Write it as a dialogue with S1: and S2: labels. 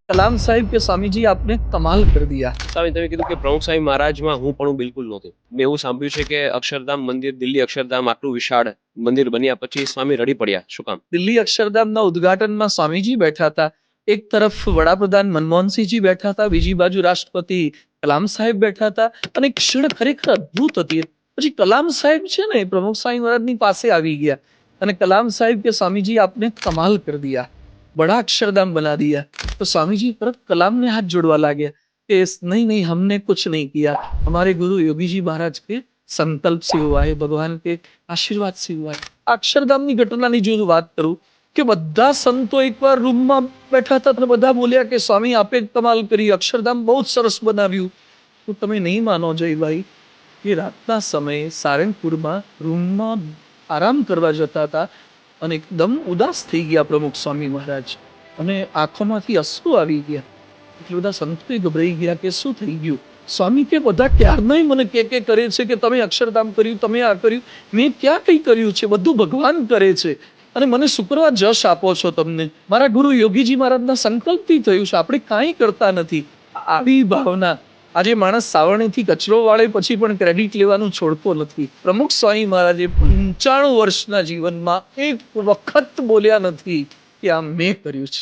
S1: कलाम साहिब के स्वामी जी आपने कमाल कर दिया।
S2: સ્વામી તમે કીધું કે પ્રમુખ સ્વામી મહારાજમાં હું પણ બિલકુલ નહોતું. મેં એવું સાંભળ્યું છે કે અક્ષરધામ મંદિર, દિલ્હી અક્ષરધામ આટલું વિશાળ મંદિર બન્યા પછી સ્વામી રડી પડ્યા. શું કામ?
S1: દિલ્હી અક્ષરધામના ઉદ્ઘાટનમાં સ્વામીજી બેઠા હતા. એક તરફ વડાપ્રધાન મનમોહનસિંહજી બેઠા હતા, બીજી બાજુ રાષ્ટ્રપતિ કલામ સાહેબ બેઠા હતા અને એક ક્ષણ ખરેખર અદ્ભુત હતી. પછી કલામ સાહેબ છે ને પ્રમુખ સ્વામી મહારાજની પાસે આવી ગયા અને કલામ સાહેબ કે સ્વામીજી आपने कमाल कर दिया, बड़ा अक्षरधाम बना दिया। तो स्वामी जी तुरंत कलाम ने हाथ जोड़वा लागे कि नहीं नहीं हमने कुछ नहीं किया, हमारे गुरु योगी जी महाराज के संकल्प से हुआ है, भगवान के आशीर्वाद से हुआ है। अक्षरधामની ઘટનાની જો વાત કરું કે બધા સંતો એકવાર રૂમમાં બેઠા હતા અને બધા બોલ્યા કે સ્વામી આપે કમાલ કરી, અક્ષરધામ બહુ જ સરસ બનાવ્યું। તો તમે નહીં માનો જયભાઈ કે રાતના સમયે સારંગપુરમાં રૂમમાં આરામ કરવા જતા હતા અને એકદમ ઉદાસ થઈ ગયા પ્રમુખ સ્વામી મહારાજ અને આંખોમાંથી અશ્રુ આવી ગયા। એટલે બધા સંતોએ ગભરાઈ ગયા કે શું થઈ ગયું। સ્વામી કે બધા ક્યારનાય મને કે કરે છે કે તમે અક્ષરધામ કર્યું, તમે આ કર્યું। મેં ક્યાં કઈ કર્યું છે? બધું ભગવાન કરે છે અને મને શુક્રવાર જશ આપો છો તમને, મારા ગુરુ યોગીજી મહારાજના સંકલ્પથી થયું છે, આપણે કાંઈ કરતા નથી। આવી ભાવના આજે માણસ સાવરણીથી કચરો વાળે પછી પણ ક્રેડિટ લેવાનું છોડતો નથી। પ્રમુખ સ્વામી મહારાજે 95 વર્ષના જીવનમાં એક વખત બોલ્યા નથી કે આ મેં કર્યું છે।